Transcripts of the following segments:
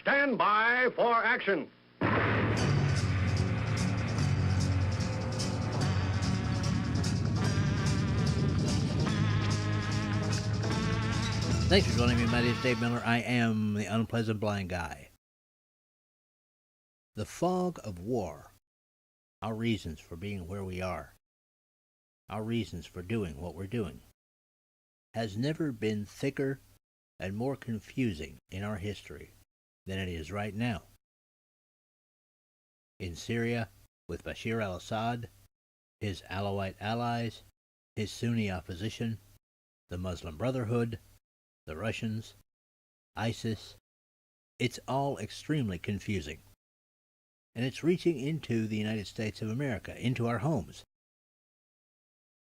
Stand by for action. Thanks for joining me. My name is Dave Miller. I am the unpleasant blind guy. The fog of war, our reasons for being where we are, our reasons for doing what we're doing, has never been thicker and more confusing in our history than it is right now. In Syria, with Bashar al-Assad, his Alawite allies, his Sunni opposition, the Muslim Brotherhood, the Russians, ISIS, it's all extremely confusing. And it's reaching into the United States of America, into our homes.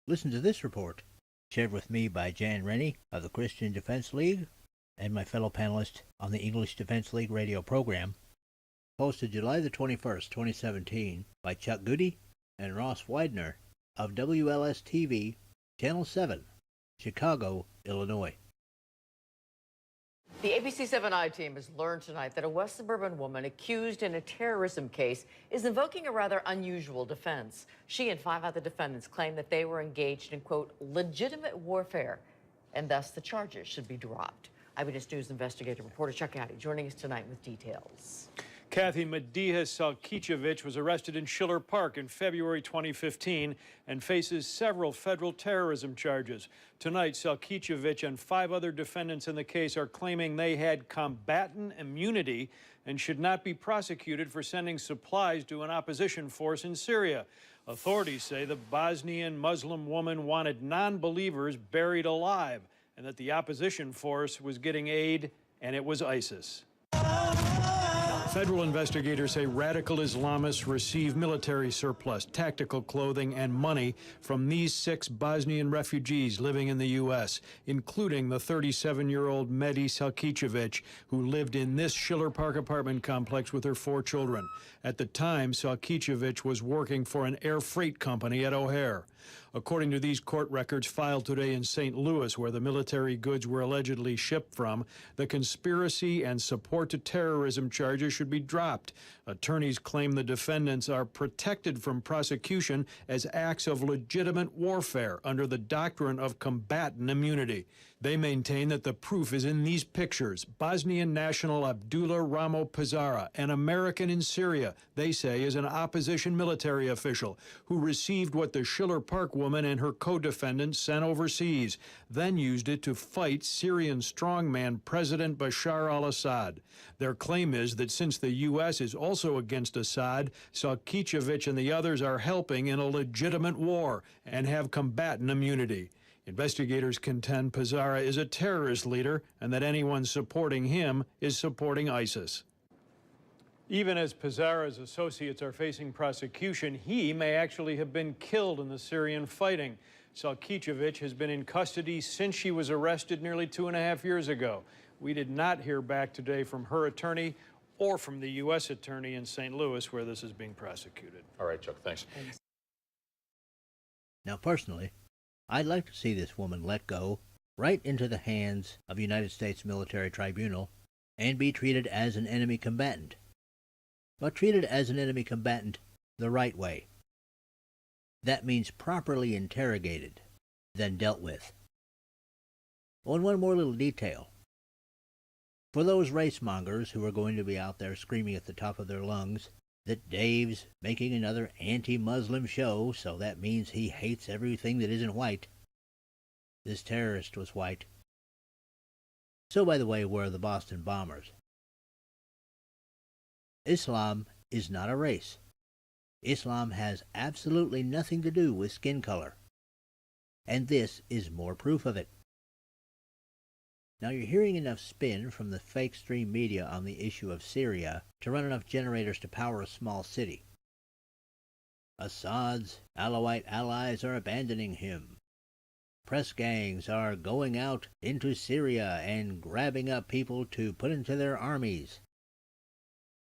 Listen to this report, shared with me by Jan Rennie of the Christian Defense League and my fellow panelist on the English Defense League radio program, posted July the 21st, 2017 by Chuck Goody and Ross Widener of WLS-TV, Channel 7, Chicago, Illinois. The ABC7i team has learned tonight that a West Suburban woman accused in a terrorism case is invoking a rather unusual defense. She and 5 other defendants claim that they were engaged in, quote, legitimate warfare, and thus the charges should be dropped. Eyewitness News investigative reporter Chuck Addy joining us tonight with details. Kathy Mediha Salkicevic was arrested in Schiller Park in February 2015 and faces several federal terrorism charges. Tonight, Salkicevic and 5 other defendants in the case are claiming they had combatant immunity and should not be prosecuted for sending supplies to an opposition force in Syria. Authorities say the Bosnian Muslim woman wanted non-believers buried alive and that the opposition force was getting aid, and it was ISIS. Federal investigators say radical Islamists receive military surplus, tactical clothing, and money from these 6 Bosnian refugees living in the U.S., including the 37-year-old Medi Salkicevic, who lived in this Schiller Park apartment complex with her 4 children. At the time, Salkicevic was working for an air freight company at O'Hare. According to these court records filed today in St. Louis, where the military goods were allegedly shipped from, the conspiracy and support to terrorism charges should be dropped. Attorneys claim the defendants are protected from prosecution as acts of legitimate warfare under the doctrine of combatant immunity. They maintain that the proof is in these pictures. Bosnian national Abdullah Ramo Pizarra, an American in Syria, they say is an opposition military official who received what the Schiller Park woman and her co-defendants sent overseas, then used it to fight Syrian strongman President Bashar al-Assad. Their claim is that since the U.S. is also against Assad, Salkicevic and the others are helping in a legitimate war and have combatant immunity. Investigators contend Pizarra is a terrorist leader and that anyone supporting him is supporting ISIS. Even as Pizarra's associates are facing prosecution, he may actually have been killed in the Syrian fighting. Salkicevic has been in custody since she was arrested nearly 2.5 years ago. We did not hear back today from her attorney or from the U.S. attorney in St. Louis, where this is being prosecuted. All right, Chuck, thanks. Now, personally, I'd like to see this woman let go right into the hands of a United States military tribunal and be treated as an enemy combatant. But treated as an enemy combatant the right way. That means properly interrogated, then dealt with. Oh, and one more little detail. For those race mongers who are going to be out there screaming at the top of their lungs that Dave's making another anti-Muslim show, so that means he hates everything that isn't white. This terrorist was white. So, by the way, were the Boston bombers. Islam is not a race. Islam has absolutely nothing to do with skin color. And this is more proof of it. Now, you're hearing enough spin from the fake stream media on the issue of Syria to run enough generators to power a small city. Assad's Alawite allies are abandoning him. Press gangs are going out into Syria and grabbing up people to put into their armies.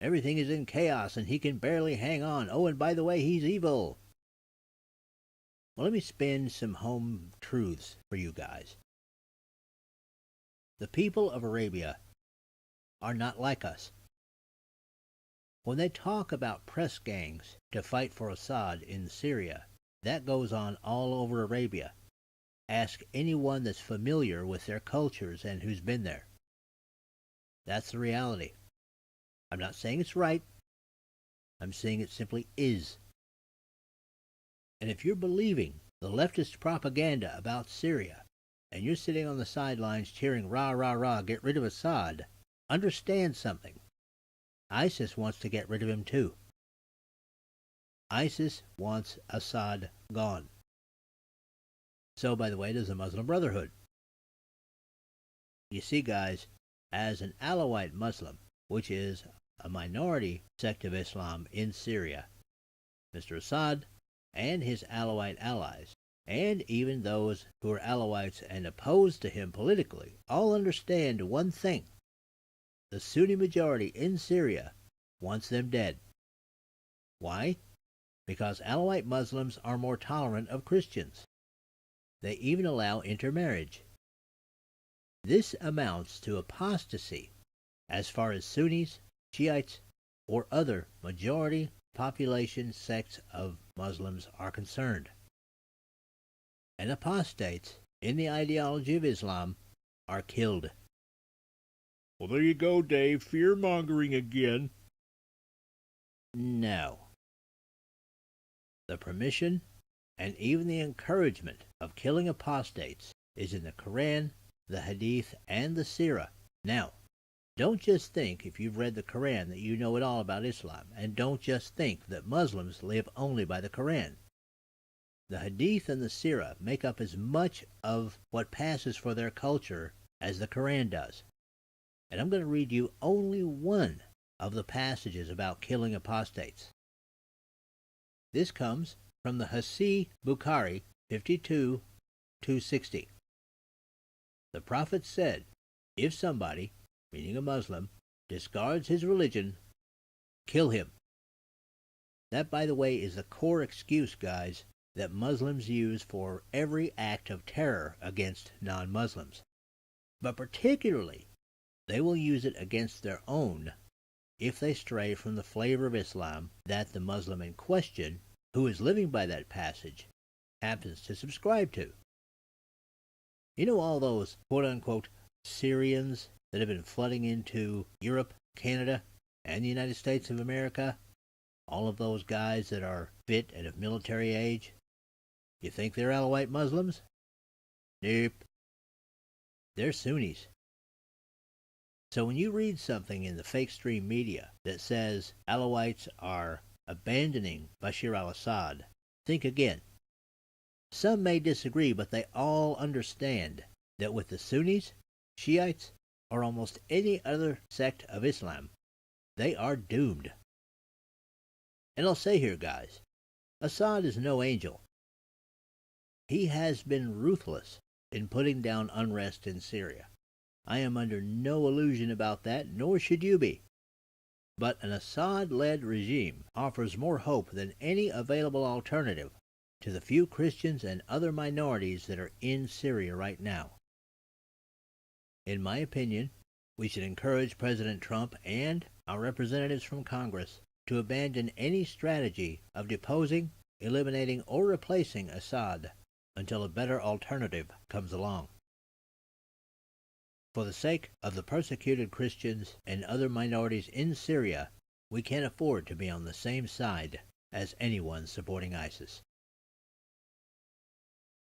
Everything is in chaos and he can barely hang on. Oh, and by the way, he's evil. Well, let me spin some home truths for you guys. The people of Arabia are not like us. When they talk about press gangs to fight for Assad in Syria, that goes on all over Arabia. Ask anyone that's familiar with their cultures and who's been there. That's the reality. I'm not saying it's right. I'm saying it simply is. And if you're believing the leftist propaganda about Syria, and you're sitting on the sidelines cheering, rah, rah, rah, get rid of Assad, understand something. ISIS wants to get rid of him too. ISIS wants Assad gone. So, by the way, does the Muslim Brotherhood. You see, guys, as an Alawite Muslim, which is a minority sect of Islam in Syria, Mr. Assad and his Alawite allies, and even those who are Alawites and opposed to him politically, all understand one thing. The Sunni majority in Syria wants them dead. Why? Because Alawite Muslims are more tolerant of Christians. They even allow intermarriage. This amounts to apostasy as far as Sunnis, Shiites, or other majority population sects of Muslims are concerned. And apostates in the ideology of Islam are killed. Well, there you go, Dave. Fear-mongering again. No. The permission and even the encouragement of killing apostates is in the Quran, the Hadith, and the Sirah. Now, don't just think, if you've read the Quran, that you know it all about Islam, and don't just think that Muslims live only by the Quran. The Hadith and the Sirah make up as much of what passes for their culture as the Quran does. And I'm going to read you only one of the passages about killing apostates. This comes from the Sahih Bukhari 52:260. The Prophet said, if somebody, meaning a Muslim, discards his religion, kill him. That, by the way, is the core excuse, guys, that Muslims use for every act of terror against non-Muslims. But particularly, they will use it against their own if they stray from the flavor of Islam that the Muslim in question, who is living by that passage, happens to subscribe to. You know all those quote-unquote Syrians that have been flooding into Europe, Canada, and the United States of America? All of those guys that are fit and of military age? You think they're Alawite Muslims? Nope. They're Sunnis. So when you read something in the fake stream media that says Alawites are abandoning Bashar al-Assad, think again. Some may disagree, but they all understand that with the Sunnis, Shiites, or almost any other sect of Islam, they are doomed. And I'll say here, guys, Assad is no angel. He has been ruthless in putting down unrest in Syria. I am under no illusion about that, nor should you be. But an Assad-led regime offers more hope than any available alternative to the few Christians and other minorities that are in Syria right now. In my opinion, we should encourage President Trump and our representatives from Congress to abandon any strategy of deposing, eliminating, or replacing Assad until a better alternative comes along. For the sake of the persecuted Christians and other minorities in Syria, we can't afford to be on the same side as anyone supporting ISIS.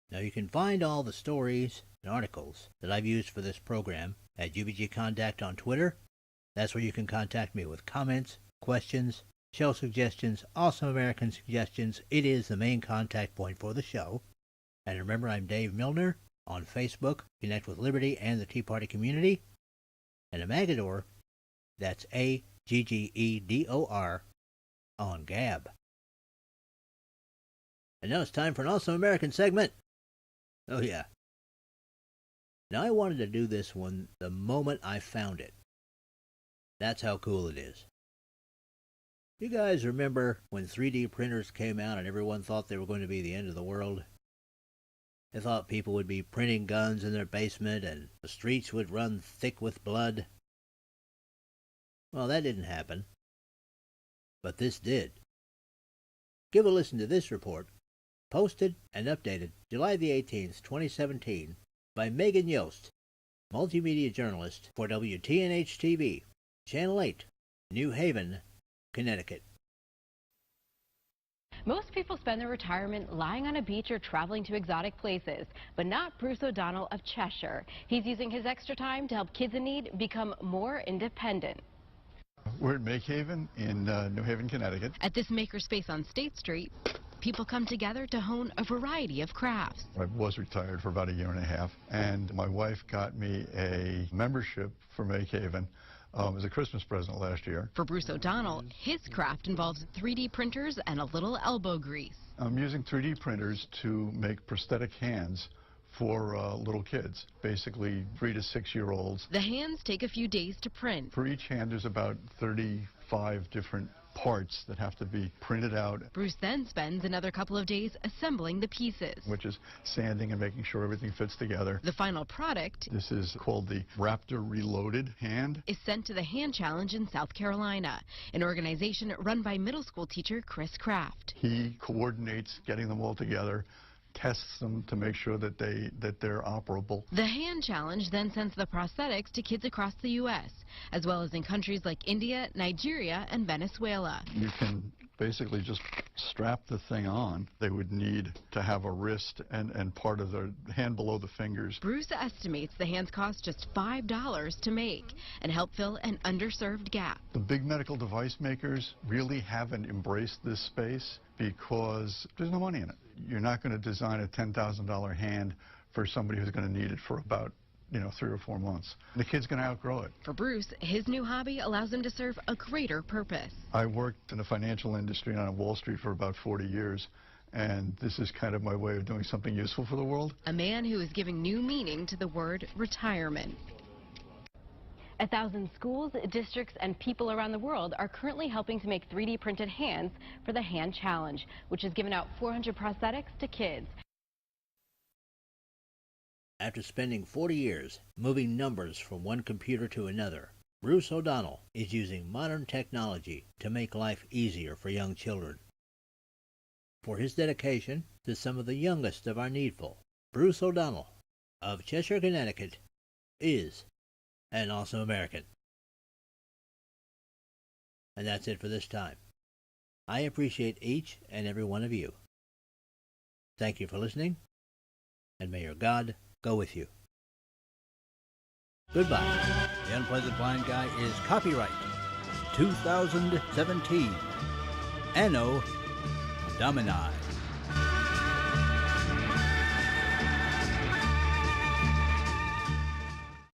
Now you can find all the stories and articles that I've used for this program at UBG Contact on Twitter. That's where you can contact me with comments, questions, show suggestions, awesome American suggestions. It is the main contact point for the show. And remember, I'm Dave Milner on Facebook, Connect with Liberty and the Tea Party community. And a Magador, that's Aggedor, on Gab. And now it's time for an awesome American segment. Oh yeah. Now I wanted to do this one the moment I found it. That's how cool it is. You guys remember when 3D printers came out and everyone thought they were going to be the end of the world? They thought people would be printing guns in their basement and the streets would run thick with blood. Well, that didn't happen. but this did. Give a listen to this report, posted and updated July the 18th, 2017, by Megan Yost, multimedia journalist for WTNH-TV, Channel 8, New Haven, Connecticut. Most people spend their retirement lying on a beach or traveling to exotic places, but not Bruce O'Donnell of Cheshire. He's using his extra time to help kids in need become more independent. We're at Make Haven in New Haven, Connecticut. At this makerspace on State Street, people come together to hone a variety of crafts. I was retired for about a year and a half, and my wife got me a membership for Make Haven as a Christmas present last year. For Bruce O'Donnell, his craft involves 3D printers and a little elbow grease. I'm using 3D printers to make prosthetic hands for little kids, basically 3 to 6 year olds. The hands take a few days to print. For each hand, there's about 35 different parts that have to be printed out. Bruce then spends another couple of days assembling the pieces, Which is sanding and making sure everything fits together. The final product This is called the Raptor Reloaded hand. is sent to the Hand Challenge in South Carolina, an organization run by middle school teacher Chris Kraft. He coordinates getting them all together, tests them to make sure that they're operable. The Hand Challenge then sends the prosthetics to kids across the U.S., as well as in countries like India, Nigeria, and Venezuela. You can basically just strap the thing on. They would need to have a wrist and part of their hand below the fingers. Bruce estimates the hands cost just $5 to make and help fill an underserved gap. The big medical device makers really haven't embraced this space because there's no money in it. You're not going to design a $10,000 hand for somebody who's going to need it for about 3 or 4 months. The kid's going to outgrow it. For Bruce, his new hobby allows him to serve a greater purpose. I worked in the financial industry and on Wall Street for about 40 years, and this is kind of my way of doing something useful for the world. A man who is giving new meaning to the word retirement. 1,000 schools, districts, and people around the world are currently helping to make 3D printed hands for the Hand Challenge, which has given out 400 prosthetics to kids. After spending 40 years moving numbers from one computer to another, Bruce O'Donnell is using modern technology to make life easier for young children. For his dedication to some of the youngest of our needful, Bruce O'Donnell of Cheshire, Connecticut, is an awesome American. And that's it for this time. I appreciate each and every one of you. Thank you for listening, and may your God go with you. Goodbye. The Unpleasant Blind Guy is copyright 2017. Anno Domini.